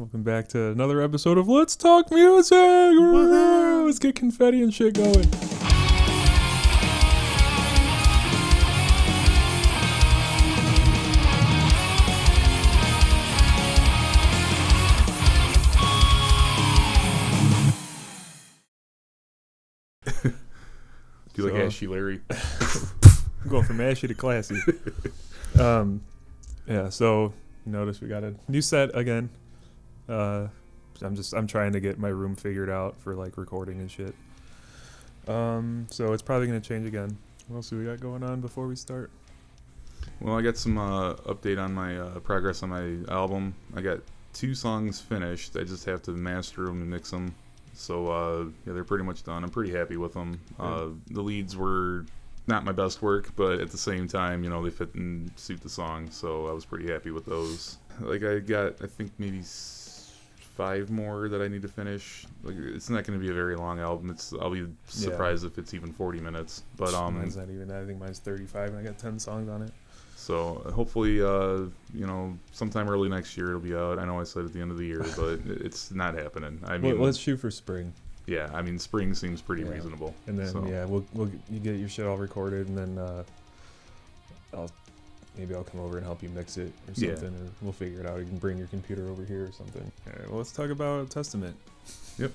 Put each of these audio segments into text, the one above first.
Welcome back to another episode of Let's Talk Music. Woo-hoo! Let's get confetti and shit going. Do you like Ashy Larry? I'm going from ashy to classy. Yeah, so notice we got a new set again. I'm trying to get my room figured out for like recording and shit. So it's probably gonna change again. What else do we got going on before we start? Well, I got some update on my progress on my album. I got 2 songs finished. I just have to master them and mix them. So yeah, they're pretty much done. I'm pretty happy with them. The leads were not my best work, but at the same time, you know, they fit and suit the song. So I was pretty happy with those. Like I think maybe 5 more that I need to finish. Like it's not going to be a very long album. I'll be surprised if it's even 40 minutes. But mine's not even that. I think mine's 35 and I got 10 songs on it. So hopefully, you know, sometime early next year it'll be out. I know I said at the end of the year, but it's not happening. I mean, let's shoot for spring. Yeah, I mean, spring seems pretty reasonable. And then you get your shit all recorded, and then I'll come over and help you mix it or something, or we'll figure it out. You can bring your computer over here or something. All right, well, let's talk about Testament. Yep.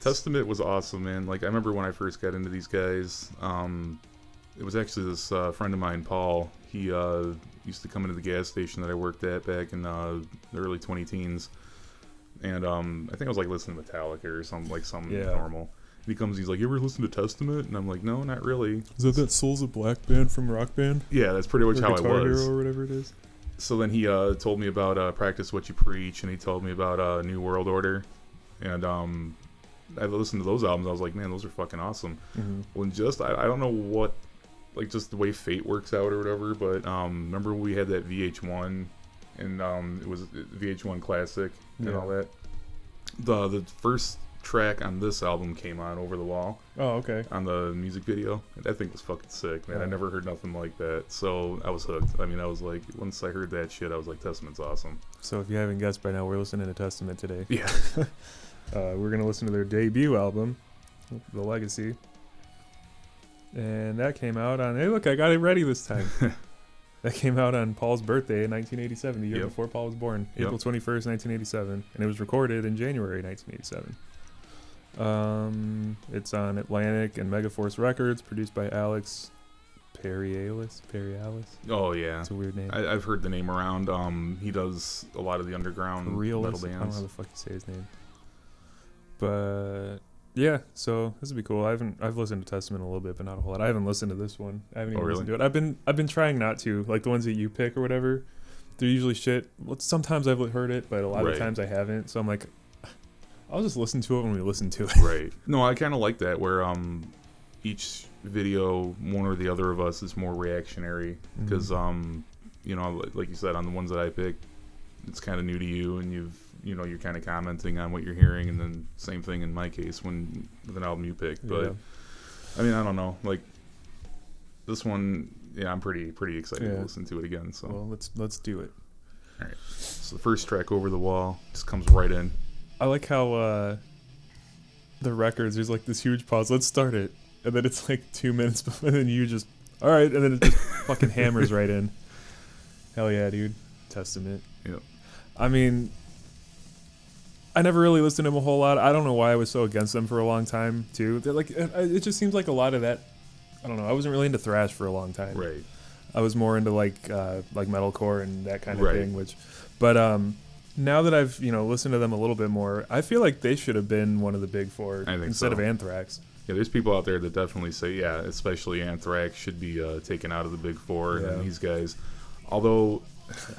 Testament was awesome, man. Like I remember when I first got into these guys. It was actually this friend of mine, Paul. He used to come into the gas station that I worked at back in the early 20-teens. And I think I was like listening to Metallica or something normal. And he comes, he's like, "You ever listen to Testament?" And I'm like, "No, not really." Is that Souls of Black band from Rock Band? Yeah, that's pretty much how I was. Guitar Hero or whatever it is. So then he told me about Practice What You Preach, and he told me about New World Order. And I listened to those albums. I was like, man, those are fucking awesome. Mm-hmm. Well, just, I don't know what, like just the way fate works out or whatever, but remember we had that VH1 and it was VH1 Classic and all that. The first track on this album came on Over the Wall. Oh, okay. On the music video. That thing was fucking sick, man. I never heard nothing like that. So I was hooked. I mean, I was like, once I heard that shit, I was like, Testament's awesome. So if you haven't guessed by now, we're listening to Testament today. Yeah. We're going to listen to their debut album, The Legacy. And that came out on, hey, look, I got it ready this time. That came out on Paul's birthday in 1987, the year before Paul was born, April 21st, 1987. And it was recorded in January 1987. It's on Atlantic and Megaforce Records, produced by Alex Perialis. Oh, yeah. It's a weird name. I've heard the name around. He does a lot of the underground metal bands. I don't know how the fuck you say his name. But yeah, so this would be cool. I've listened to Testament a little bit, but not a whole lot. I haven't listened to this one. I haven't even listened to it. I've been trying not to. Like the ones that you pick or whatever, they're usually shit. Well, sometimes I've heard it, but a lot of times I haven't. So I'm like, I'll just listen to it when we listen to it. Right. No, I kind of like that where each video, one or the other of us is more reactionary because you know, like you said, on the ones that I picked, it's kind of new to you, and you're kind of commenting on what you're hearing, and then same thing in my case with an album you picked. But I mean, I don't know, like this one, I'm pretty excited to listen to it again. So well, let's do it. All right. So the first track, Over the Wall, just comes right in. I like how the records, there's like this huge pause. Let's start it, and then it's like 2 minutes before, and then you just all right, and then it just fucking hammers right in. Hell yeah, dude. Testament. Yep. I mean, I never really listened to them a whole lot. I don't know why I was so against them for a long time, too. They're like, it just seems like a lot of that. I don't know. I wasn't really into thrash for a long time. Right. I was more into like metalcore and that kind of thing. But now that I've listened to them a little bit more, I feel like they should have been one of the big 4 instead of Anthrax. Yeah, there's people out there that definitely say, especially Anthrax should be taken out of the big 4, and these guys. Although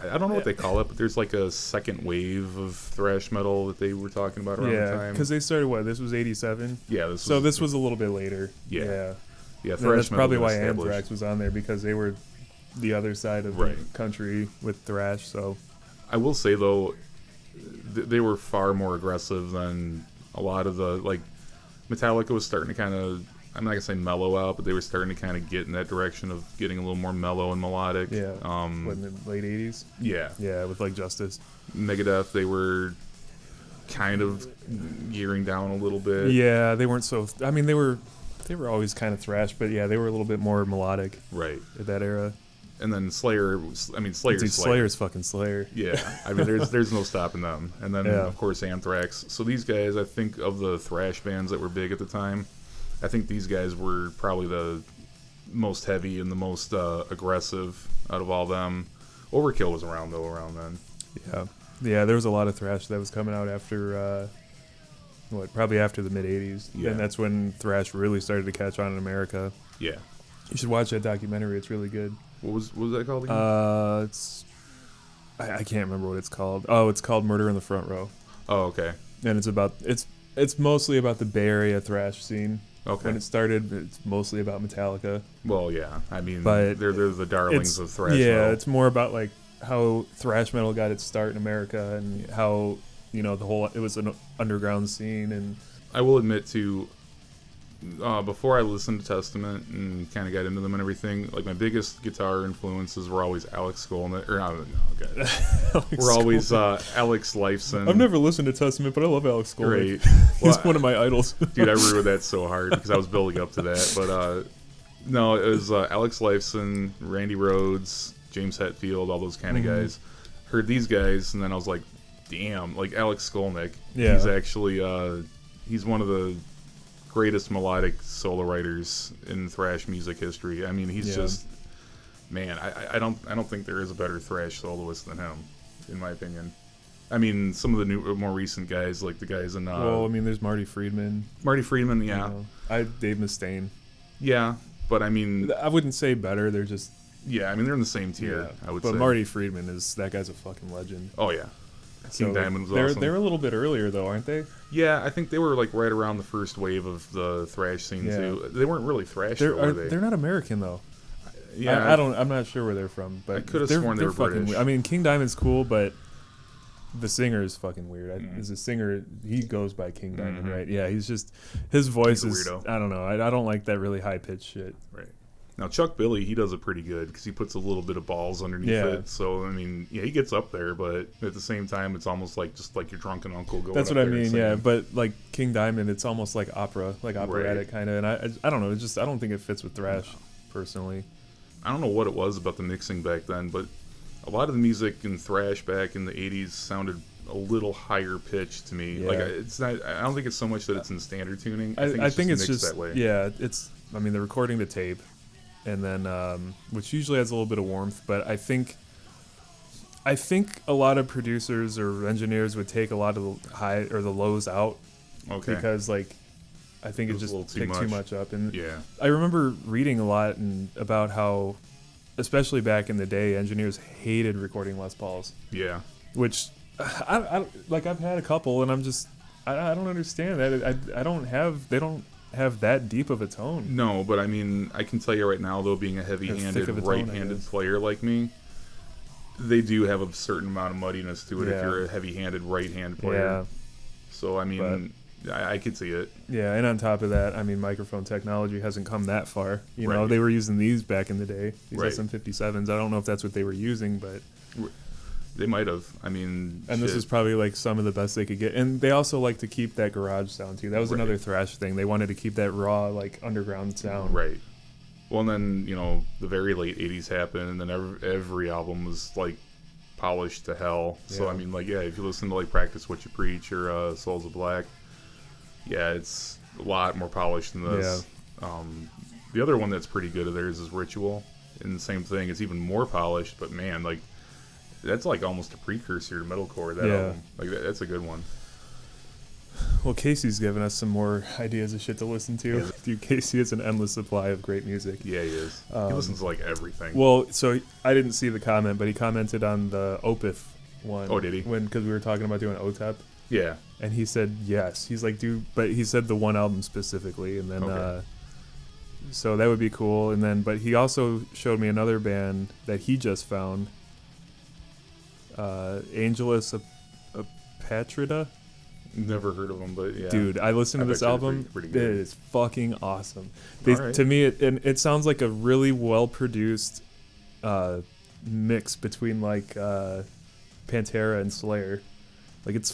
I don't know what they call it, but there's like a second wave of thrash metal that they were talking about around the time. Yeah, because they started, this was 87? Yeah. This was a little bit later. Yeah, thrash that's probably why Anthrax was on there, because they were the other side of the country with thrash. So I will say, though, they were far more aggressive than a lot of the, like, Metallica was starting to kind of, I'm not gonna say mellow out, but they were starting to kind of get in that direction of getting a little more mellow and melodic. Yeah. In the late 80s? Yeah. Yeah, with like Justice. Megadeth, they were kind of gearing down a little bit. Yeah, they weren't so. I mean, they were always kind of thrash, but yeah, they were a little bit more melodic. Right. At that era. And then Slayer. I mean, Slayer's fucking Slayer. Yeah, I mean, there's no stopping them. And then of course Anthrax. So these guys, I think of the thrash bands that were big at the time, I think these guys were probably the most heavy and the most aggressive out of all them. Overkill was around then. Yeah, there was a lot of thrash that was coming out after probably after the mid 80s. Yeah. And that's when thrash really started to catch on in America. Yeah. You should watch that documentary. It's really good. What was that called again? It's I can't remember what it's called. Oh, it's called Murder in the Front Row. Oh, okay. And it's mostly about the Bay Area thrash scene. Okay. When it started, it's mostly about Metallica. Well, yeah. I mean, but they're the darlings of thrash. Yeah, metal. it's more about like how thrash metal got its start in America and how it was an underground scene. And I will admit to. Before I listened to Testament and kind of got into them and everything, like my biggest guitar influences were always Alex Skolnick, we're always Alex Lifeson. I've never listened to Testament, but I love Alex Skolnick. Great. He's one of my idols. Dude, I ruined that so hard because I was building up to that. But no, it was Alex Lifeson, Randy Rhoads, James Hetfield, all those kind of guys. Heard these guys, and then I was like, damn, like Alex Skolnick. Yeah. He's actually he's one of the greatest melodic solo writers in thrash music history. I mean, he's just, man, I don't think there is a better thrash soloist than him, in my opinion. I mean, some of the more recent guys, like the guys in there's Marty Friedman. Yeah. Dave Mustaine. Yeah, but I mean, I wouldn't say better. They're just I mean, they're in the same tier. I would say. But Marty Friedman that guy's a fucking legend. Oh yeah. King Diamond was awesome. They're a little bit earlier though, aren't they? Yeah, I think they were like right around the first wave of the thrash scene too. They weren't really thrash, were they? They're not American though. Yeah, I'm not sure where they're from, but I could have sworn they were British. I mean, King Diamond's cool, but the singer is fucking weird. As a singer, he goes by King Diamond, right? Yeah, he's just his voice is. I don't know. I don't like that really high pitched shit. Right. Now Chuck Billy, he does it pretty good because he puts a little bit of balls underneath it. So I mean, he gets up there, but at the same time, it's almost like just like your drunken uncle going. That's what I mean. Yeah, but like King Diamond, it's almost like opera, like operatic kind of. And I don't know. It's just I don't think it fits with thrash, personally. I don't know what it was about the mixing back then, but a lot of the music in thrash back in the '80s sounded a little higher pitched to me. Like it's not. I don't think it's so much that it's in standard tuning. I think it's just that way. Yeah, it's. I mean, they're recording the tape. And then, which usually has a little bit of warmth, but I think a lot of producers or engineers would take a lot of the high or the lows out, because like I think it just picked too much up. And I remember reading a lot about how, especially back in the day, engineers hated recording Les Pauls. Yeah, which I've had a couple, and I'm just I don't understand that. They don't have that deep of a tone. No, but I mean, I can tell you right now, though, being a heavy-handed, right-handed player like me, they do have a certain amount of muddiness to it if you're a heavy-handed right-hand player. Yeah. So, I mean, I could see it. Yeah, and on top of that, I mean, microphone technology hasn't come that far. You know, they were using these back in the day, these SM57s. I don't know if that's what they were using, but... They might have. I mean, and this is probably like some of the best they could get. And they also like to keep that garage sound too. That was another thrash thing. They wanted to keep that raw, like underground sound. Right. Well, and then the very late '80s happened, and then every album was like polished to hell. Yeah. So I mean, like, if you listen to like Practice What You Preach or Souls of Black, it's a lot more polished than this. Yeah. The other one that's pretty good of theirs is Ritual, and the same thing. It's even more polished, but man, like. That's like almost a precursor to metalcore. That album, like that's a good one. Well, Casey's given us some more ideas of shit to listen to. Yeah. Dude, Casey is an endless supply of great music. Yeah, he is. He listens to like everything. Well, so I didn't see the comment, but he commented on the Opeth one. Oh, did he? Because we were talking about doing OTEP. Yeah. And he said yes. He's like, dude, but he said the one album specifically, and then so that would be cool. And then, but he also showed me another band that he just found. Angelus Apatrida. Never heard of them, but yeah. Dude, I listened to this album. Pretty it good. is fucking awesome. Right. To me, it sounds like a really well produced mix between like Pantera and Slayer. Like it's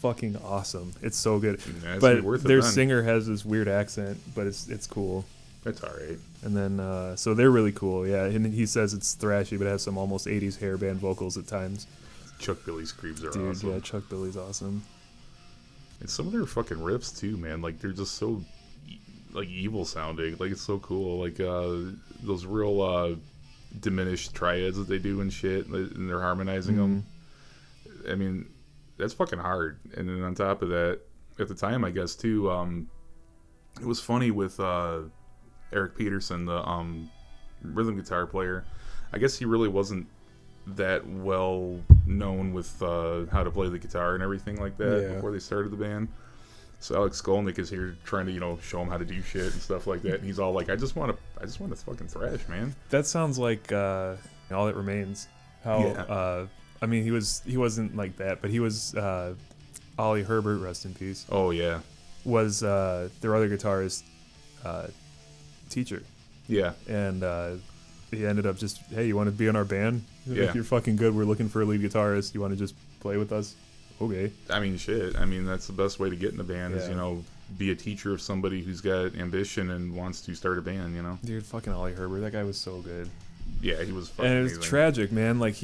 fucking awesome. It's so good. Yeah, but their singer has this weird accent, but it's cool. That's all right. And then so they're really cool. Yeah, and he says it's thrashy, but it has some almost 80s hair band vocals at times. Chuck Billy's creeps are Dude, awesome. yeah, Chuck Billy's awesome. And some of their fucking riffs too, man. Like they're just so like evil sounding. Like it's so cool. Like those real diminished triads that they do and shit, and they're harmonizing them. I mean, that's fucking hard. And then on top of that, at the time, I guess too, it was funny with Eric Peterson, the rhythm guitar player. I guess he really wasn't that well known with how to play the guitar and everything like that before they started the band. So Alex Skolnick is here trying to show him how to do shit and stuff like that. And he's all like, I just want to fucking thrash, man. That sounds like All That Remains. How I mean, he wasn't like that, but he was Ollie Herbert, rest in peace. Oh yeah, was their other guitarist teacher. Yeah, and he ended up just, hey, you want to be in our band? Yeah. If you're fucking good, we're looking for a lead guitarist. You want to just play with us? Okay. I mean, shit. I mean, that's the best way to get in a band is, be a teacher of somebody who's got ambition and wants to start a band, Dude, fucking Ollie Herbert, that guy was so good. Yeah, he was fucking And it's amazing. tragic, man. Like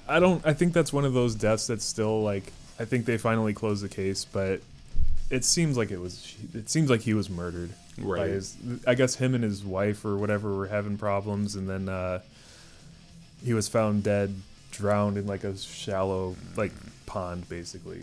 I think that's one of those deaths that's still like, I think they finally closed the case, but it seems like he was murdered. Right. I guess him and his wife or whatever were having problems, and then he was found dead, drowned in like a shallow like pond, basically.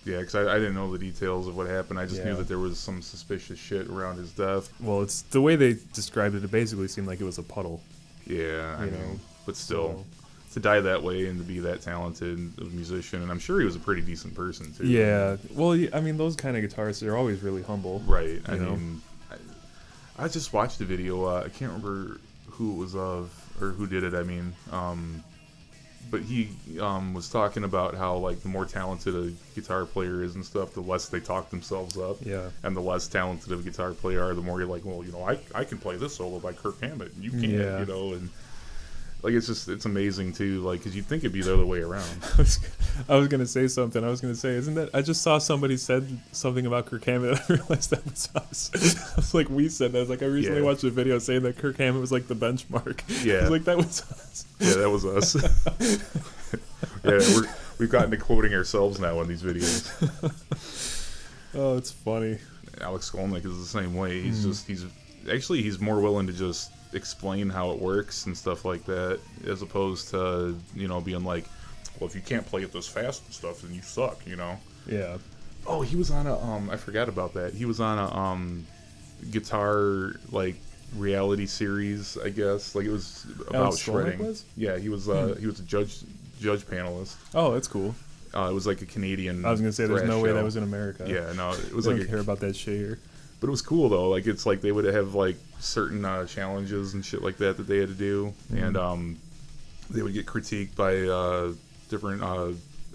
Yeah, because I didn't know the details of what happened. I just knew that there was some suspicious shit around his death. Well, it's the way they described it. It basically seemed like it was a puddle. Yeah, I mean, but still, to die that way and to be that talented a musician, and I'm sure he was a pretty decent person too. Yeah, well, I mean, those kind of guitarists are always really humble. Right. I mean, I just watched the video. I can't remember who it was of or who did it. I mean, but he was talking about how like the more talented a guitar player is and stuff, the less they talk themselves up. Yeah. And the less talented of a guitar player are, the more you're like, well, I can play this solo by Kirk Hammett, and you can't, and like it's amazing too, like because you'd think it'd be the other way around. I was gonna say something. I was gonna say, isn't that? I just saw somebody said something about Kirk Hammett. I realized that was us. I was like, we said that. I was like, I recently watched a video saying that Kirk Hammett was like the benchmark. Yeah, I was like, that was us. Yeah, that was us. Yeah, we've gotten to quoting ourselves now in these videos. Oh, it's funny. Alex Skolnick is the same way. He's more willing to just explain how it works and stuff like that, as opposed to being like, well, if you can't play it this fast and stuff, then you suck. Yeah. Oh, he was on a I forgot about that. He was on a guitar like reality series, I guess. Like it was about Alex shredding. Was? Yeah, he was he was a judge panelist. Oh, that's cool. It was like a Canadian. I was gonna say there's no way that was in America. Yeah, no, it was I like don't care about that shit here. But it was cool though. Like it's like they would have like certain challenges and shit like that they had to do, and they would get critiqued by different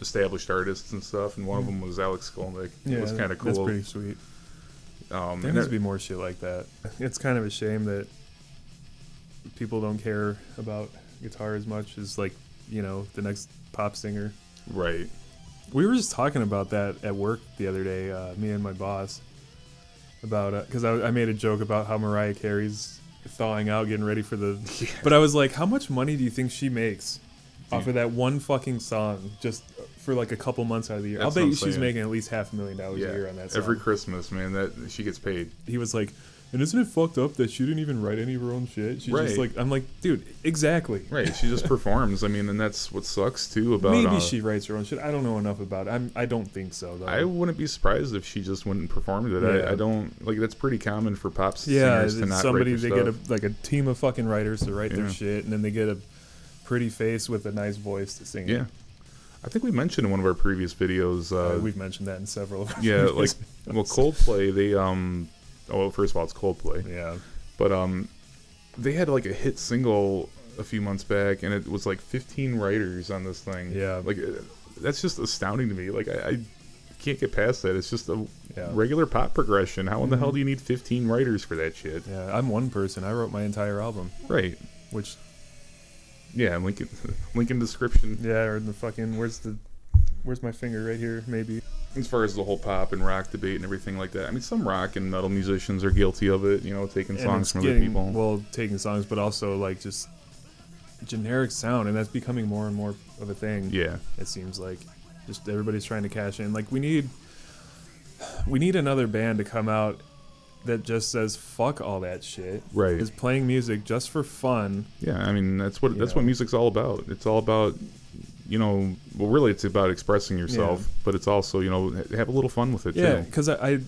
established artists and stuff. And one of them was Alex Skolnick. Yeah, it was kind of cool. That's pretty sweet. There needs to be more shit like that. It's kind of a shame that people don't care about guitar as much as like the next pop singer. Right. We were just talking about that at work the other day, me and my boss, about because I made a joke about how Mariah Carey's thawing out, getting ready for the. Yeah. But I was like, how much money do you think she makes off of that one fucking song just for like a couple months out of the year? I'll bet you she's making at least $500,000 a year on that song. Every Christmas, man, that she gets paid. He was like, and isn't it fucked up that she didn't even write any of her own shit? She's just like, I'm like, dude, exactly. Right, she just performs. I mean, and that's what sucks too about. Maybe she writes her own shit. I don't know enough about it. I don't think so, though. I wouldn't be surprised if she just went and performed it. Yeah. I don't like. That's pretty common for pop singers to not somebody write their they stuff. get a team of fucking writers to write their shit, and then they get a pretty face with a nice voice to sing. Yeah. I think we mentioned in one of our previous videos. We've mentioned that in several of our like, well, Coldplay, they, well, first of all, it's Coldplay. Yeah. But, they had, like, a hit single a few months back, and it was, like, 15 writers on this thing. Yeah. Like, that's just astounding to me. Like, can't get past that. It's just a regular pop progression. How in the hell do you need 15 writers for that shit? Yeah, I'm one person. I wrote my entire album. Right. Which... Yeah, link in description. Yeah, or in the fucking... Where's my finger? Right here, maybe. As far as the whole pop and rock debate and everything like that. I mean, some rock and metal musicians are guilty of it, taking songs from other people. Well, taking songs, but also, like, just generic sound, and that's becoming more and more of a thing. Yeah. It seems like. Just everybody's trying to cash in. Like, we need another band to come out that just says fuck all that shit. Right. Is playing music just for fun. Yeah, I mean that's what music's all about. It's all about really it's about expressing yourself, but it's also, have a little fun with it too. Yeah, because I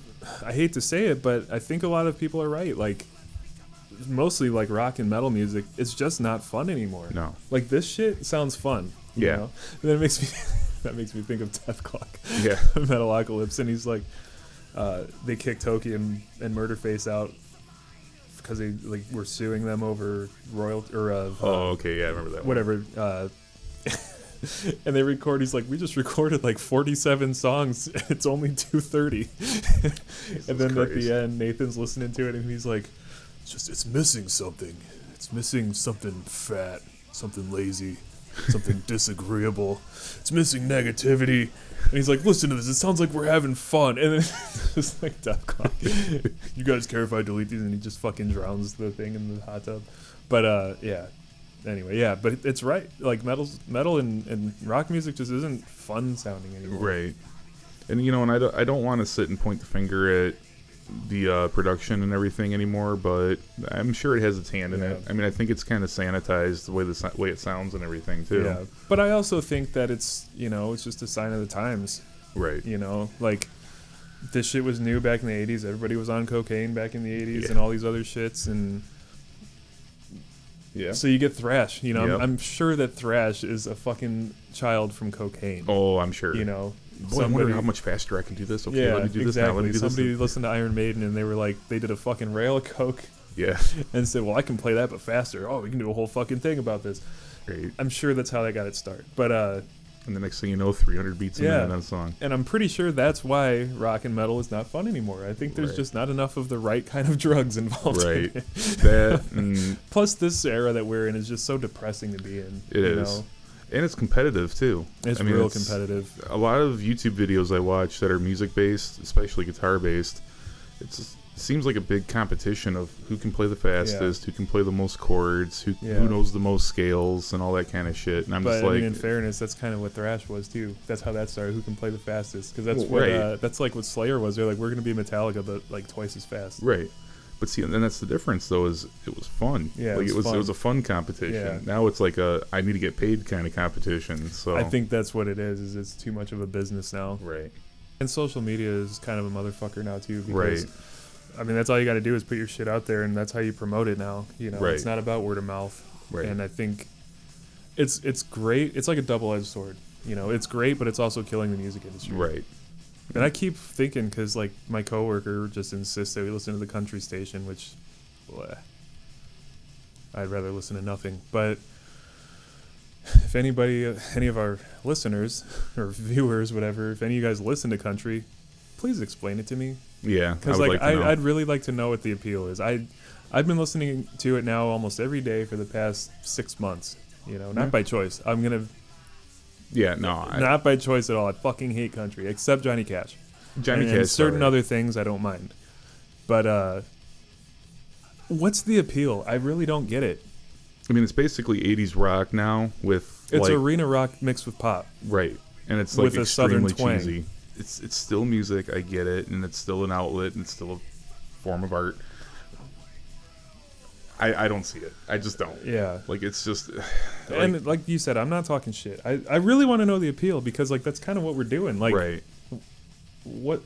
hate to say it, but I think a lot of people are right. Like, mostly like rock and metal music, it's just not fun anymore. No. Like, this shit sounds fun. You know? And that makes me think of Death Clock. Yeah. Metalocalypse, and he's like, they kicked Toki and Murderface out because they were suing them over royalty or okay, yeah, I remember that one. Whatever. And they record. He's like, we just recorded like 47 songs. It's only 2:30. And then at the end, Nathan's listening to it, and he's like, it's missing something. It's missing something fat, something lazy, something disagreeable. It's missing negativity. And he's like, listen to this. It sounds like we're having fun. And then it's just like Death Clock. You guys care if I delete these? And he just fucking drowns the thing in the hot tub. But yeah. Anyway, yeah. But it's right. Like, metal and rock music just isn't fun sounding anymore. Right. And and I don't want to sit and point the finger at the production and everything anymore, but I'm sure it has its hand in it. I mean, I think it's kind of sanitized the way it sounds and everything too. Yeah, but I also think that it's it's just a sign of the times. Right. Like, this shit was new back in the 80s. Everybody was on cocaine back in the 80s and all these other shits, and so you get thrash. I'm sure that thrash is a fucking child from cocaine. Oh, I'm sure. Boy, I wonder how much faster I can do this. Okay, let me do this now. Let me do Somebody this. listened to Iron Maiden, and they were like, they did a fucking rail of coke. Yeah. And said, well, I can play that, but faster. Oh, we can do a whole fucking thing about this. Great. I'm sure that's how they got its start. But and the next thing you know, 300 beats a minute on a song. And I'm pretty sure that's why rock and metal is not fun anymore. I think there's just not enough of the right kind of drugs involved. Right. In it. That plus this era that we're in is just so depressing to be in. It is. And it's competitive too. It's real competitive. A lot of YouTube videos I watch that are music based, especially guitar based, it seems like a big competition of who can play the fastest, who can play the most chords, who knows the most scales, and all that kind of shit. And I'm just like, I mean, in fairness, that's kind of what thrash was too. That's how that started. Who can play the fastest? Because that's that's like what Slayer was. They're like, we're gonna be Metallica, but like twice as fast. Right. But see, and that's the difference, though, is it was fun. Yeah, like, it fun. It was a fun competition. Yeah. Now it's like I need to get paid kind of competition. So I think that's what it is. Is it's too much of a business now. Right. And social media is kind of a motherfucker now too. Because, right. I mean, that's all you got to do is put your shit out there, and that's how you promote it now. Right. It's not about word of mouth. Right. And I think it's great. It's like a double-edged sword. It's great, but it's also killing the music industry. Right. And I keep thinking, because like my coworker just insists that we listen to the country station, which I'd rather listen to nothing. But if any of our listeners or viewers, whatever, if any of you guys listen to country, please explain it to me. Yeah, because I'd really like to know what the appeal is. I've been listening to it now almost every day for the past 6 months. Not by choice. I'm gonna. Yeah, no. Not by choice at all. I fucking hate country, except Johnny Cash. Cash. And certain other things I don't mind. But what's the appeal? I really don't get it. I mean, it's basically 80s rock now with it's arena rock mixed with pop. Right. And it's like with a southern twang. Cheesy. It's still music, I get it, and it's still an outlet, and it's still a form of art. I don't see it. I just don't. Yeah. Like, it's just... and like you said, I'm not talking shit. I really want to know the appeal, because like that's kind of what we're doing. Like, right. What...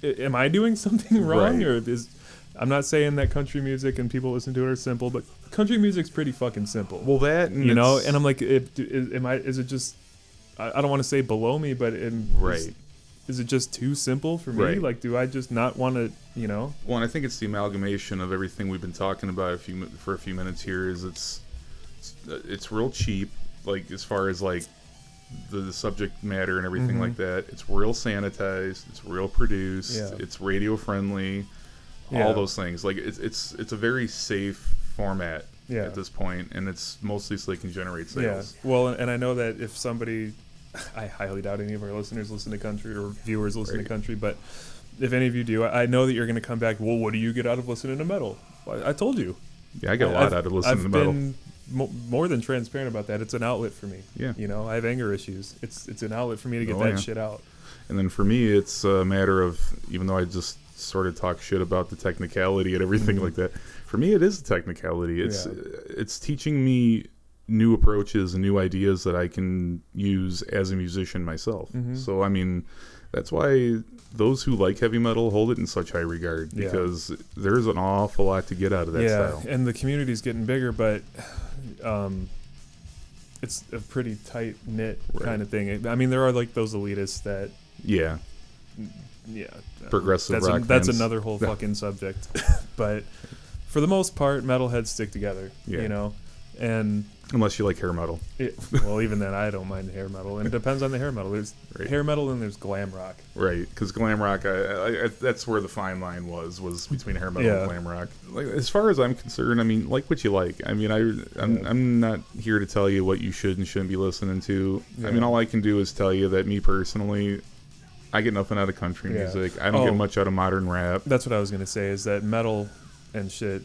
Am I doing something wrong? Right. Or is... I'm not saying that country music and people listen to it are simple, but country music's pretty fucking simple. Well, that... And and I'm like, is it just... I don't want to say below me, but... Right. Is it just too simple for me? Right. Like, do I just not want to, Well, and I think it's the amalgamation of everything we've been talking about for a few minutes here. Is it's real cheap, like as far as like the subject matter and everything like that. It's real sanitized. It's real produced. Yeah. It's radio friendly. All those things. Like it's a very safe format at this point, and it's mostly so they can generate sales. Yeah. Well, and I know that if somebody, I highly doubt any of our listeners listen to country or viewers listen to country, but if any of you do, I know that you're going to come back. Well, what do you get out of listening to metal? Well, I told you. Yeah, I get a lot out of listening to metal. I've been more than transparent about that. It's an outlet for me. Yeah. You know, I have anger issues. It's an outlet for me to get that shit out. And then for me, it's a matter of, even though I just sort of talk shit about the technicality and everything like that, for me it is a technicality. It's teaching me new approaches and new ideas that I can use as a musician myself. So I mean, that's why those who like heavy metal hold it in such high regard, because there's an awful lot to get out of that style. And the community's getting bigger, but it's a pretty tight knit kind of thing. I mean, there are like those elitists that progressive rock that's fans. another whole fucking subject. But for the most part, metalheads stick together. You know, and unless you like hair metal. Well, even then, I don't mind hair metal, and it depends on the hair metal. There's hair metal and there's glam rock. Right, because glam rock, I that's where the fine line was between hair metal and glam rock. Like, as far as I'm concerned, I mean, like what you like. I mean, I'm not here to tell you what you should and shouldn't be listening to. I mean, all I can do is tell you that me personally, I get nothing out of country music. I don't get much out of modern rap. That's what I was gonna say. Is that metal and shit?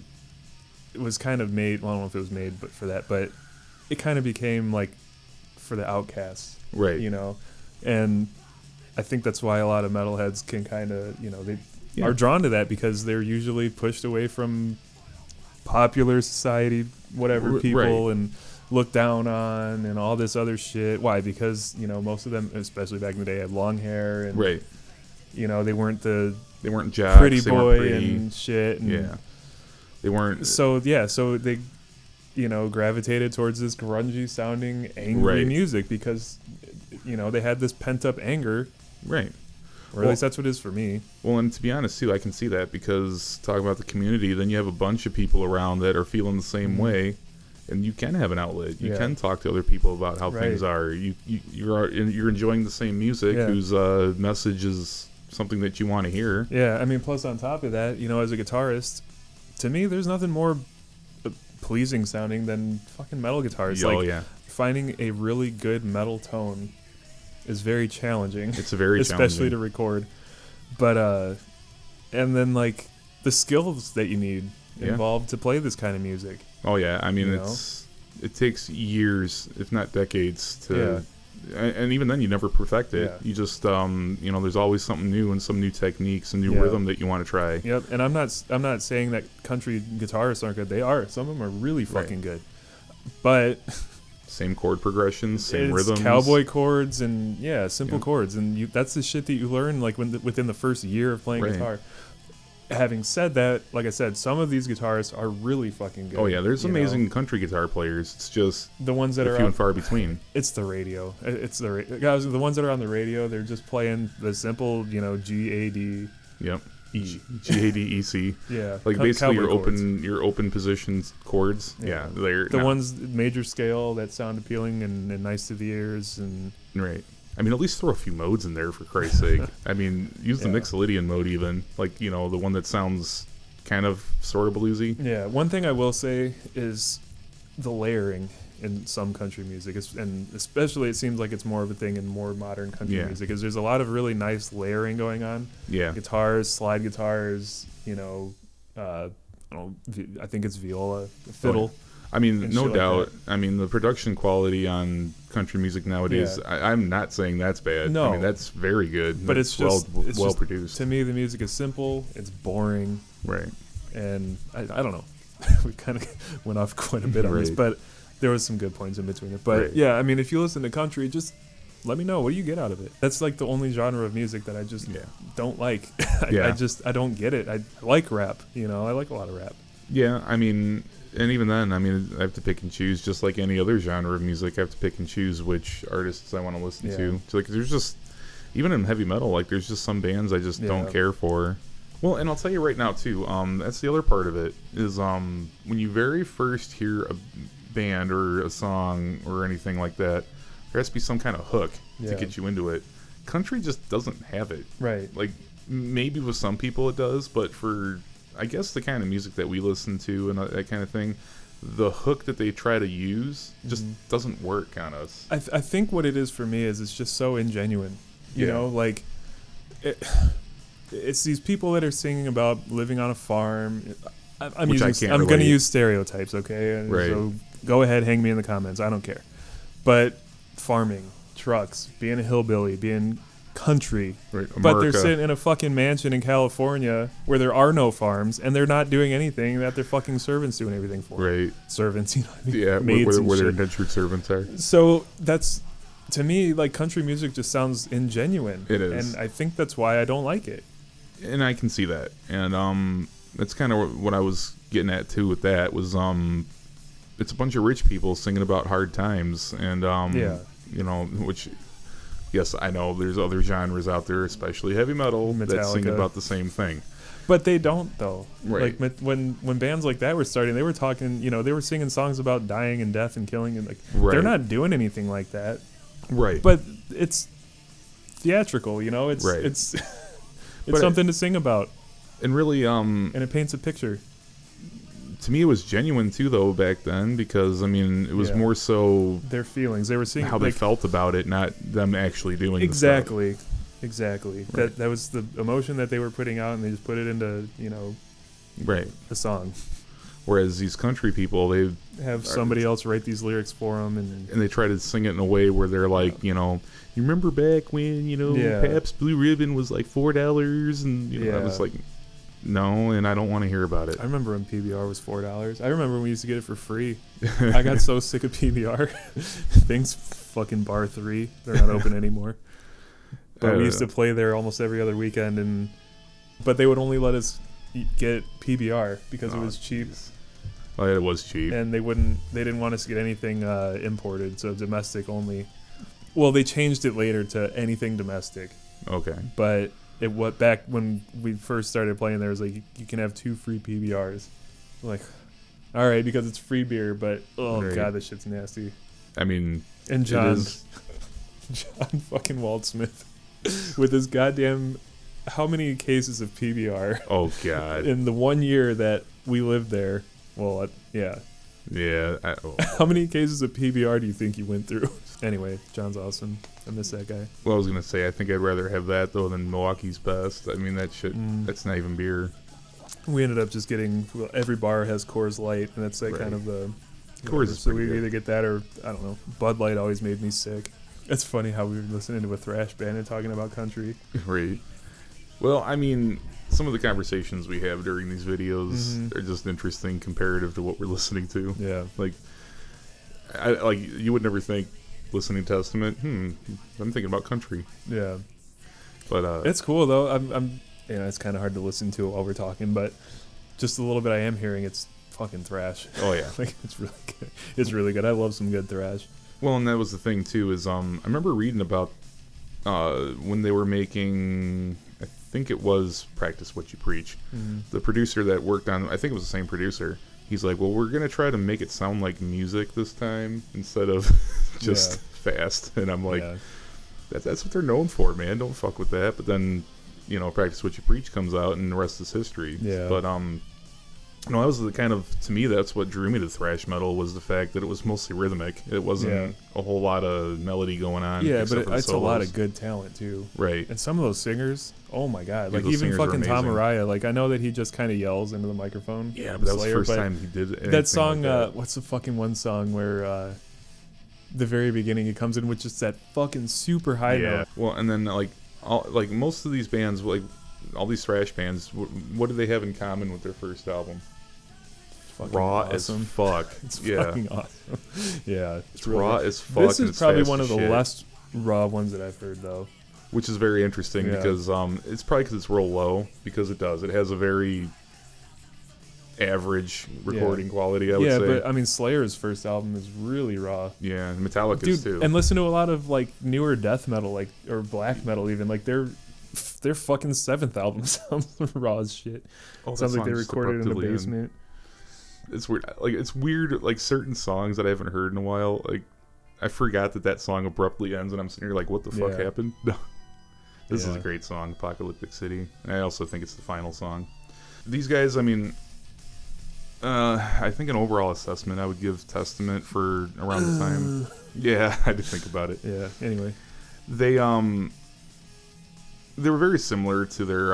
It was kind of made. Well, I don't know if it was made, but for that, but it kind of became like for the outcasts, right? You know, and I think that's why a lot of metalheads can kind of, you know, they are drawn to that because they're usually pushed away from popular society, whatever people, and looked down on and all this other shit. Why? Because, you know, most of them, especially back in the day, had long hair and you know, they weren't jocks, pretty boy and shit. And they weren't. So they, you know, gravitated towards this grungy sounding angry music because, you know, they had this pent up anger. Right. Or at least that's what it is for me. Well, and to be honest too, I can see that because talking about the community, then you have a bunch of people around that are feeling the same way, and you can have an outlet. You can talk to other people about how things are. You're enjoying the same music whose message is something that you want to hear. Yeah, I mean, plus on top of that, you know, as a guitarist, to me, there's nothing more pleasing sounding than fucking metal guitars. Finding a really good metal tone is very challenging. It's very especially to record. But and then like the skills that you need involved to play this kind of music. Oh yeah, I mean it takes years, if not decades, to and even then you never perfect it. You just you know, there's always something new and some new techniques and new rhythm that you want to try. Yep, and I'm not saying that country guitarists aren't good. They are. Some of them are really fucking good. But same chord progressions, same rhythms, cowboy chords, and simple chords, and that's the shit that you learn like within the first year of playing guitar. Having said that, like I said, some of these guitarists are really fucking good. Oh yeah, there's amazing country guitar players. It's just the ones that are few and far between. It's the radio. It's the guys. The ones that are on the radio, they're just playing the simple, you know, G-A-D. Yep. G-A-D-E-C. Yeah. Like basically your open positions chords. Yeah. They're the ones major scale that sound appealing and nice to the ears and right. I mean, at least throw a few modes in there for Christ's sake. I mean, use the Mixolydian mode even, like, you know, the one that sounds kind of sort of bluesy. Yeah. One thing I will say is the layering in some country music, and especially it seems like it's more of a thing in more modern country music, is there's a lot of really nice layering going on. Yeah. Guitars, slide guitars, you know, I think it's viola, fiddle. I mean, no doubt. I mean, the production quality on country music nowadays, I'm not saying that's bad. No. I mean, that's very good. But it's well produced. To me, the music is simple. It's boring. Right. And I don't know. We kind of went off quite a bit on this, but there was some good points in between it. But yeah, I mean, if you listen to country, just let me know. What do you get out of it? That's like the only genre of music that I just don't like. I don't get it. I like rap. You know, I like a lot of rap. Yeah, I mean... And even then, I mean, I have to pick and choose, just like any other genre of music. I have to pick and choose which artists I want to listen to. So, like, there's just, even in heavy metal, like, there's just some bands I just don't care for. Well, and I'll tell you right now, too, that's the other part of it, is when you very first hear a band or a song or anything like that, There has to be some kind of hook to get you into it. Country just doesn't have it. Right. Like, maybe with some people it does, but for, I guess, the kind of music that we listen to and that kind of thing, the hook that they try to use just doesn't work on us. I think what it is for me is it's just so ingenuine. You know, like, it's these people that are singing about living on a farm. I'm going to use stereotypes, okay? Right. So go ahead, hang me in the comments. I don't care. But farming, trucks, being a hillbilly, being country. Right. But they're sitting in a fucking mansion in California where there are no farms, and they're not doing anything that their fucking servants doing everything for. Right. Servants, you know what I mean? Yeah, Maids where their indentured servants are. So that's, to me, like, country music just sounds ingenuine. It is. And I think that's why I don't like it. And I can see that. And that's kind of what I was getting at, too, with that, was it's a bunch of rich people singing about hard times. And, you know, which... Yes, I know there's other genres out there, especially heavy metal, that sing about the same thing. But they don't, though. Right. Like, when bands like that were starting, they were talking, you know, they were singing songs about dying and death and killing, and, like, they're not doing anything like that. Right. But it's theatrical, you know? It's something to sing about. And really, and it paints a picture. To me, it was genuine, too, though, back then, because, I mean, it was more so... Their feelings. They were seeing... How they felt about it, not them actually doing Exactly. the stuff. Exactly. Right. That was the emotion that they were putting out, and they just put it into, you know... Right. The song. Whereas these country people, they... Have somebody else write these lyrics for them, and they try to sing it in a way where they're like, you know... You remember back when, you know, Pabst Blue Ribbon was like $4, and, you know, I was like... No, and I don't want to hear about it. I remember when PBR was $4. I remember when we used to get it for free. I got so sick of PBR. Thanks, fucking Bar 3. They're not open anymore. But we used to play there almost every other weekend, but they would only let us get PBR because it was cheap. Well, it was cheap. And they didn't want us to get anything imported, so domestic only. Well, they changed it later to anything domestic. Okay. But back when we first started playing there, was like you can have 2 free PBRs. I'm like, all right, because it's free beer, but god, this shit's nasty. I mean, and John fucking Waldsmith with his goddamn how many cases of PBR? Oh god! In the 1 year that we lived there, well, yeah. How many cases of PBR do you think you went through? Anyway, John's awesome. I miss that guy. Well, I was gonna say I think I'd rather have that though than Milwaukee's Best. I mean that shit. That's not even beer. We ended up just getting every bar has Coors Light, and that's like kind of the Coors. So we either get that or I don't know. Bud Light always made me sick. It's funny how we were listening to a thrash band and talking about country. Right. Well, I mean, some of the conversations we have during these videos are just interesting comparative to what we're listening to. Yeah. Like you would never think listening to Testament. I'm thinking about country. Yeah. But it's cool though. I'm it's kind of hard to listen to while we're talking, but just a little bit I am hearing, it's fucking thrash. Oh yeah. Like it's really good. It's really good. I love some good thrash. Well, and that was the thing too. Is I remember reading about when they were making. I think it was Practice What You Preach. The producer that worked on, I think it was the same producer. He's like, well, we're gonna try to make it sound like music this time instead of just fast. And I'm like, that's what they're known for, man. Don't fuck with that. But then, Practice What You Preach comes out, and the rest is history. Yeah. But that was the kind of, to me, that's what drew me to thrash metal, was the fact that it was mostly rhythmic. It wasn't a whole lot of melody going on. Yeah, but it's a lot of good talent too. Right. And some of those singers, oh my god, yeah, like even fucking Tom Araya. Like I know that he just kind of yells into the microphone. Yeah, but that was the first time he did anything that song. Like that. What's the fucking one song where the very beginning he comes in with just that fucking super high note. Well, and then like most of these bands, like all these thrash bands, what do they have in common with their first album? Raw awesome. as fuck. It's fucking awesome. Yeah, it's really raw as fuck. This is probably one of the less raw ones that I've heard, though. Which is very interesting because it's probably because it's real low, because it does. It has a very average recording quality, I would say. Yeah, but I mean, Slayer's first album is really raw. Yeah, and Metallica's too. And listen to a lot of like newer death metal, or black metal even. Like their fucking 7th album sounds raw as shit. Sounds like they recorded in the basement. It's weird. Like it's weird. Like certain songs that I haven't heard in a while. Like I forgot that song abruptly ends, and I'm sitting here like, what the fuck happened? This is a great song, Apocalyptic City. And I also think it's the final song. These guys, I mean, I think an overall assessment, I would give Testament for around the time. Yeah, I had to think about it. Yeah, anyway. They were very similar to their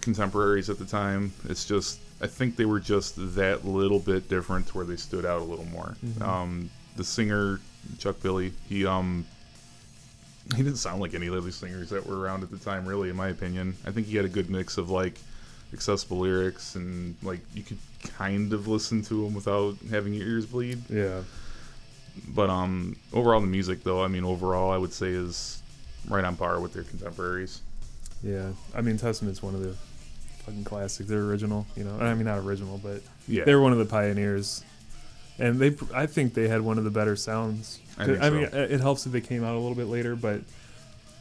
contemporaries at the time. It's just, I think they were just that little bit different to where they stood out a little more. Mm-hmm. The singer, Chuck Billy, he didn't sound like any other singers that were around at the time, really, in my opinion. I think he had a good mix of, like, accessible lyrics and, like, you could kind of listen to him without having your ears bleed. Yeah. But overall, the music, though, I mean, overall, I would say is right on par with their contemporaries. Yeah. I mean, Testament's one of the fucking classics. They're original, you know. I mean, not original, but yeah, they were one of the pioneers. And I think they had one of the better sounds. I mean, it helps that they came out a little bit later, but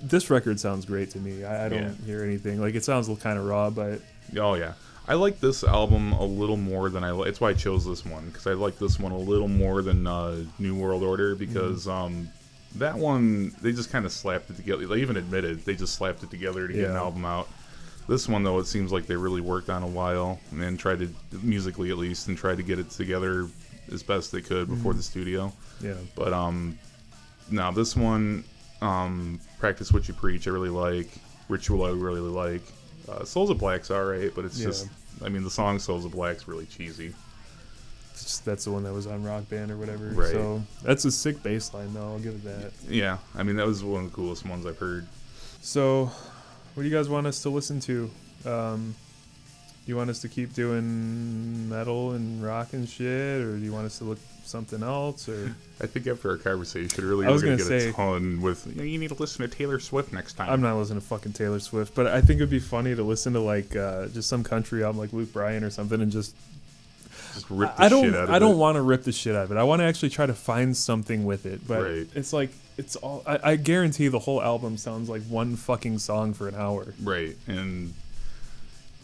this record sounds great to me. I don't hear anything. Like, it sounds kind of raw, but... Oh, yeah. I like this album a little more than it's why I chose this one, because I like this one a little more than New World Order, because that one, they just kind of slapped it together. They even admitted they just slapped it together to get an album out. This one, though, it seems like they really worked on a while, and tried to, musically at least, and tried to get it together as best they could before the studio. Yeah. But, now this one, Practice What You Preach, I really like. Ritual, I really like. Souls of Black's alright, but it's just, I mean, the song Souls of Black's really cheesy. That's the one that was on Rock Band or whatever. Right. So that's a sick bass line, though. I'll give it that. Yeah. I mean, that was one of the coolest ones I've heard. So, what do you guys want us to listen to? You want us to keep doing metal and rock and shit, or do you want us to look something else? Or I think after our conversation, really, we're going to get a ton with, you need to listen to Taylor Swift next time. I'm not listening to fucking Taylor Swift, but I think it would be funny to listen to, like, just some country album like Luke Bryan or something and just rip the shit out of it. I don't want to rip the shit out of it. I want to actually try to find something with it, but it's like, it's all, I guarantee the whole album sounds like one fucking song for an hour. Right, and...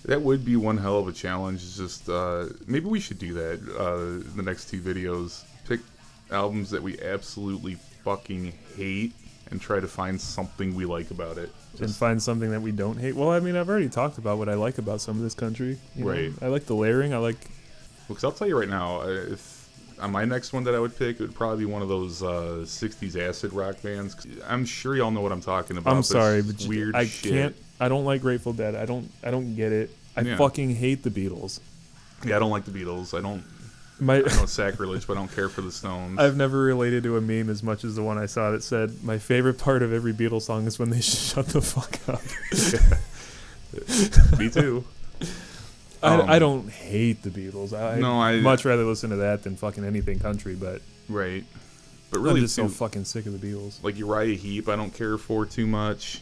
that would be one hell of a challenge. It's just maybe we should do that in the next two videos. Pick albums that we absolutely fucking hate and try to find something we like about it. And find something that we don't hate. Well, I mean, I've already talked about what I like about some of this country. Right. I like the layering. I like... Well, because I'll tell you right now, if on my next one that I would pick, it would probably be one of those 60s acid rock bands. I'm sure y'all know what I'm talking about. I'm sorry, but weird shit. Can't... I don't like Grateful Dead. I don't get it. I fucking hate the Beatles. Yeah, I don't like the Beatles. I know it's sacrilege, but I don't care for the Stones. I've never related to a meme as much as the one I saw that said, my favorite part of every Beatles song is when they shut the fuck up. Me too. I don't hate the Beatles. I'd much rather listen to that than fucking anything country, but... Right. But really, I'm just so fucking sick of the Beatles. Like Uriah Heep, I don't care for too much.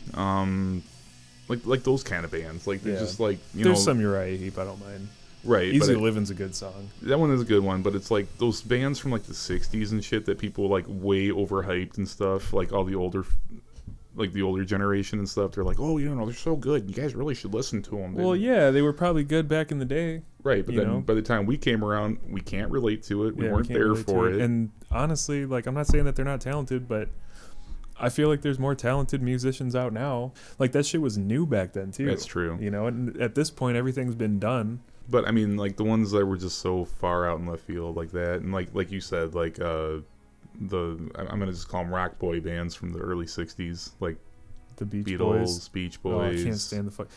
Like those kind of bands. Like, they're just like, There's some Uriah Heep I don't mind. Right. Easy Living's a good song. That one is a good one, but it's like those bands from like the 60s and shit that people like way overhyped and stuff. Like all the older generation and stuff. They're like, oh, they're so good. You guys really should listen to them. Well, yeah, they were probably good back in the day. Right, but then by the time we came around, we can't relate to it. We weren't there for it. And honestly, like, I'm not saying that they're not talented, but I feel like there's more talented musicians out now. Like, that shit was new back then, too. That's true. And at this point, everything's been done. But, I mean, like, the ones that were just so far out in left field like that, and like you said, like, I'm going to just call them rock boy bands from the early 60s, like the Beatles, Boys. Beach Boys. Oh, I can't stand the fuck.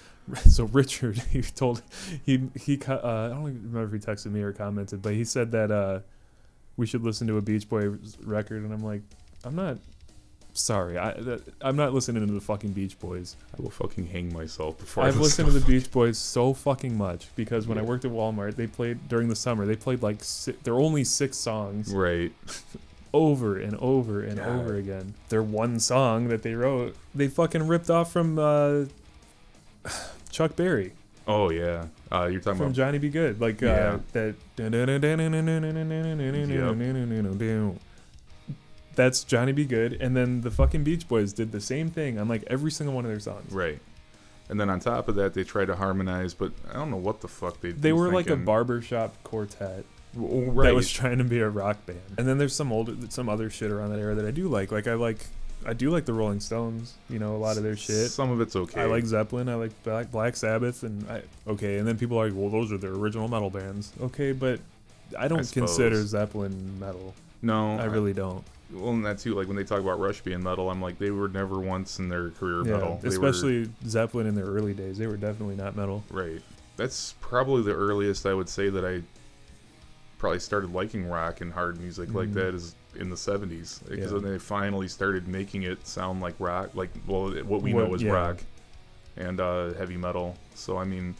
So Richard, he I don't remember if he texted me or commented, but he said that we should listen to a Beach Boys record, and I'm like, I'm not listening to the fucking Beach Boys. I will fucking hang myself before I've listened to the Beach Boys so fucking much because when I worked at Walmart, they played during the summer. They played like there are only 6 songs, right, over and over and over again. Their one song that they wrote, they fucking ripped off from Chuck Berry. Oh yeah, you're talking from about Johnny Be Good, like that. That's Johnny Be Good, and then the fucking Beach Boys did the same thing on like every single one of their songs. Right. And then on top of that, they tried to harmonize, but I don't know what the fuck they were thinking. Like a barbershop quartet. that was trying to be a rock band. And then there's some other shit around that era that I do like. I do like the Rolling Stones, you know, a lot of their shit. Some of it's okay. I like Zeppelin, I like Black Sabbath, and and then people are like, well, those are their original metal bands. Okay, but I don't consider Zeppelin metal. No. I really don't. Well, and that too, like when they talk about Rush being metal, I'm like, they were never once in their career metal. Especially Zeppelin in their early days. They were definitely not metal. Right. That's probably the earliest I would say that I probably started liking rock and hard music like that is in the 70s, because then they finally started making it sound like rock, like what we know as rock and heavy metal. So I mean,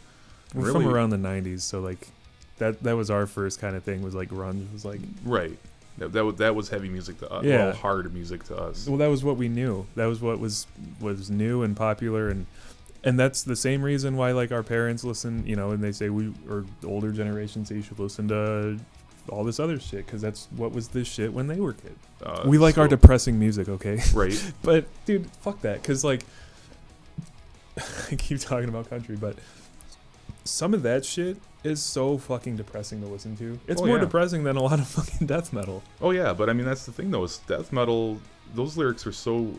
we're from around the 90s, so like that was our first kind of thing, was like grunge was like that was heavy music to us, well, hard music to us. Well, that was what we knew. That was what was new and popular, and that's the same reason why like our parents listen, you know, and they say or older generations say you should listen to all this other shit, because that's what was this shit when they were kids. We like our depressing music, okay? Right. But dude, fuck that, because like I keep talking about country, but some of that shit is so fucking depressing to listen to. It's more depressing than a lot of fucking death metal. Oh yeah, but I mean that's the thing though, is death metal, those lyrics are so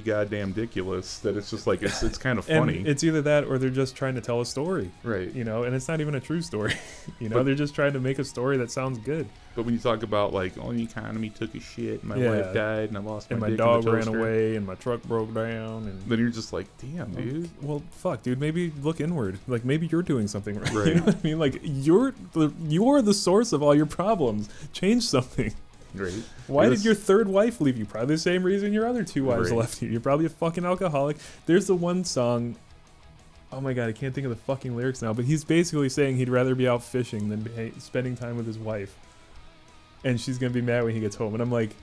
goddamn ridiculous that it's just like it's kind of funny. And it's either that or they're just trying to tell a story, right? You know, and it's not even a true story. You know, they're just trying to make a story that sounds good. But when you talk about like, oh, the economy took a shit, and my wife died, and I lost my dick, and my dog ran away, and my truck broke down, and then you're just like, damn, dude. Well, fuck, dude. Maybe look inward. Like maybe you're doing something right. You know what I mean? Like you're the source of all your problems. Change something. Right. Why did your third wife leave you? Probably the same reason your other two wives left you. You're probably a fucking alcoholic. There's the one song, oh my god, I can't think of the fucking lyrics now, but he's basically saying he'd rather be out fishing than spending time with his wife. And she's going to be mad when he gets home. And I'm like,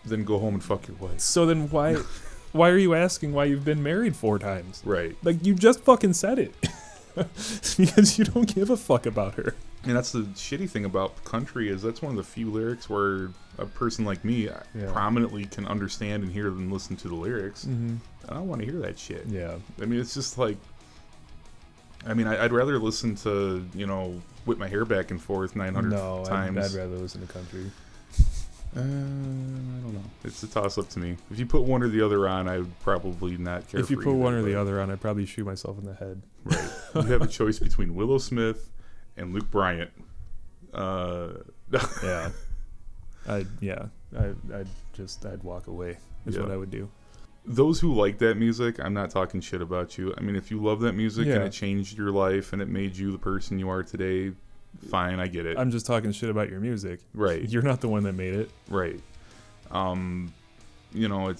then go home and fuck your wife. So then why are you asking why you've been married 4 times? Right. Like, you just fucking said it. Because you don't give a fuck about her. And that's the shitty thing about country, is that's one of the few lyrics where a person like me prominently can understand and hear and listen to the lyrics. Mm-hmm. I don't want to hear that shit. Yeah. I mean, it's just like, I mean, I'd rather listen to, you know, whip my hair back and forth 900 times. I'd rather listen to country. I don't know. It's a toss-up to me. If you put one or the other on, I would probably not care. If you put one or the other on, I'd probably shoot myself in the head. Right. You have a choice between Willow Smith and Luke Bryant. Yeah. I'd walk away is what I would do. Those who like that music, I'm not talking shit about you. I mean, if you love that music and it changed your life and it made you the person you are today, fine, I get it. I'm just talking shit about your music. Right. You're not the one that made it. Right. You know,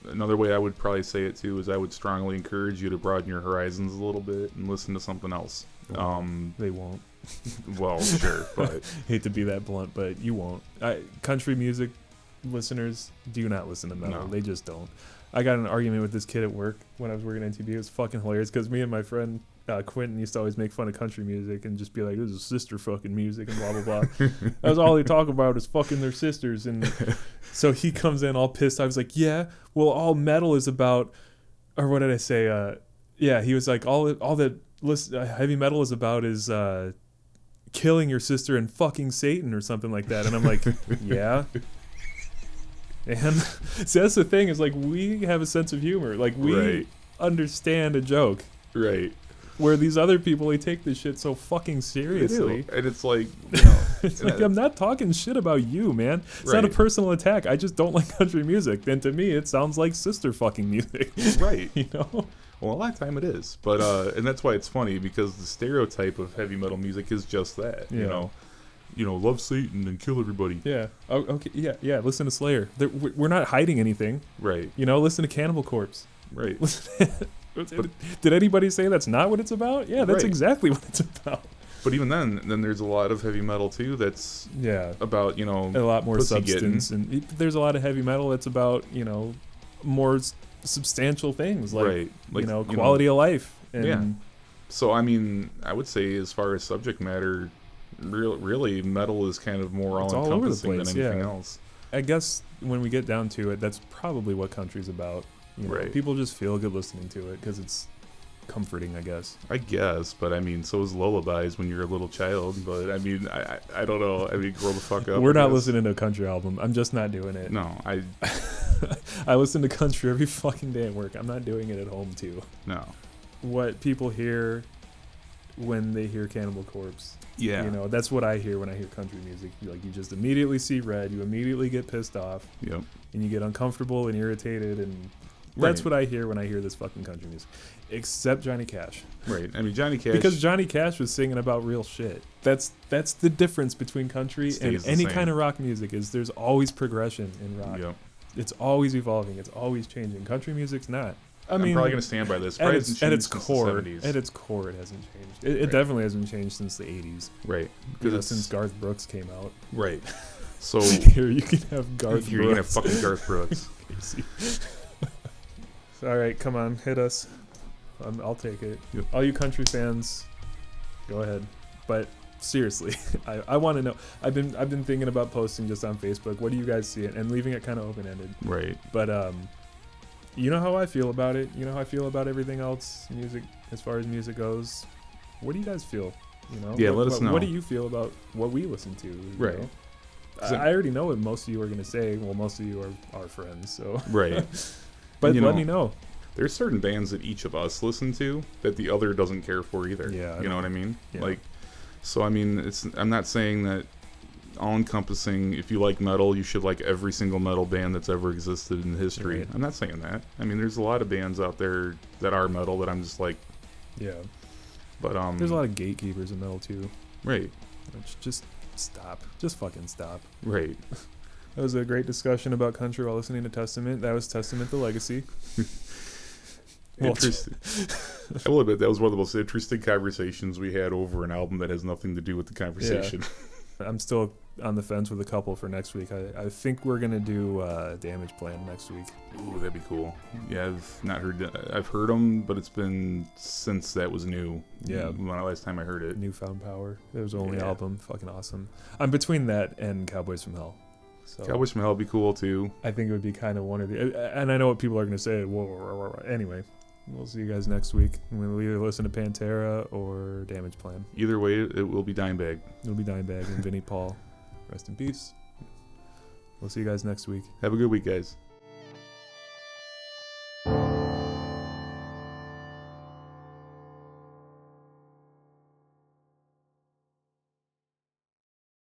another way I would probably say it too is I would strongly encourage you to broaden your horizons a little bit and listen to something else. They won't. Well, sure, but hate to be that blunt, but you won't. Country music listeners do not listen to metal. No. They just don't. I got in an argument with this kid at work when I was working at NTB. It was fucking hilarious because me and my friend Quentin used to always make fun of country music and just be like, this is sister fucking music and blah, blah, blah. That's all they talk about is fucking their sisters. And so he comes in all pissed. I was like, yeah, well, all metal is about, or what did I say? He was like, all that heavy metal is about is killing your sister and fucking Satan or something like that. And I'm like, yeah. And see, that's the thing, is like we have a sense of humor. Like we understand a joke. Right. Where these other people, they take this shit so fucking seriously. And it's like, you know, it's like, I'm not talking shit about you, man. It's not a personal attack. I just don't like country music. And to me, it sounds like sister fucking music. Right. You know? Well, a lot of time it is. But, and that's why it's funny, because the stereotype of heavy metal music is just that, you know? You know, love Satan and kill everybody. Yeah. Oh, okay. Yeah. Listen to Slayer. We're not hiding anything. Right. You know, listen to Cannibal Corpse. Right. Did anybody say that's not what it's about? Yeah, that's exactly what it's about. But even then there's a lot of heavy metal too that's about, you know, a lot more substance. And there's a lot of heavy metal that's about, you know, more substantial things like you know, quality of life. And so I mean, I would say as far as subject matter, really metal is kind of more all-encompassing than anything else. I guess when we get down to it, that's probably what country's about. You know, people just feel good listening to it because it's comforting, I guess. I guess, but I mean, so is lullabies when you're a little child. But I mean, I don't know. I mean, grow the fuck up. We're not listening to a country album. I'm just not doing it. No, I listen to country every fucking day at work. I'm not doing it at home too. No. What people hear when they hear Cannibal Corpse. Yeah. You know, that's what I hear when I hear country music. Like, you just immediately see red. You immediately get pissed off. Yep. And you get uncomfortable and irritated, and that's what I hear when I hear this fucking country music. Except Johnny Cash. Right. I mean, Johnny Cash. Because Johnny Cash was singing about real shit. That's the difference between country and any kind of rock music, is there's always progression in rock. Yep. It's always evolving. It's always changing. Country music's not. I'm probably going to stand by this. At its core, it hasn't changed. It definitely hasn't changed since the 80s. Right. Because since Garth Brooks came out. Right. So here you can have Garth Brooks. Here you can have fucking Garth Brooks. All right, come on, hit us. I'll take it. Yep. All you country fans, go ahead. But seriously, I want to know. I've been thinking about posting just on Facebook. What do you guys see it, and leaving it kind of open ended. Right. But you know how I feel about it. You know how I feel about everything else, music, as far as music goes. What do you guys feel? You know. Yeah, let us know. What do you feel about what we listen to? Right. Know? I already know what most of you are going to say. Well, most of you are our friends, so. Right. But let me know. There's certain bands that each of us listen to that the other doesn't care for either. Yeah. You know what I mean? Yeah. Like, so I mean, I'm not saying that all-encompassing, if you like metal, you should like every single metal band that's ever existed in history. Right. I'm not saying that. I mean, there's a lot of bands out there that are metal that I'm just like. Yeah. But there's a lot of gatekeepers in metal too. Right. Just stop. Just fucking stop. Right. That was a great discussion about country while listening to Testament. That was Testament: The Legacy. Interesting. I will admit that was one of the most interesting conversations we had over an album that has nothing to do with the conversation. Yeah. I'm still on the fence with a couple for next week. I think we're gonna do Damage Plan next week. Ooh, that'd be cool. Yeah, I've not heard that. I've heard them, but it's been since that was new. Yeah, when the last time I heard it. Newfound Power. It was the only album. Fucking awesome. I'm between that and Cowboys from Hell. So Cowboys from Hell would be cool too. I think it would be kind of one of the. And I know what people are gonna say. Whoa. Anyway. We'll see you guys next week. We'll either listen to Pantera or Damage Plan. Either way, it will be Dimebag. It'll be Dimebag and Vinnie Paul. Rest in peace. We'll see you guys next week. Have a good week, guys.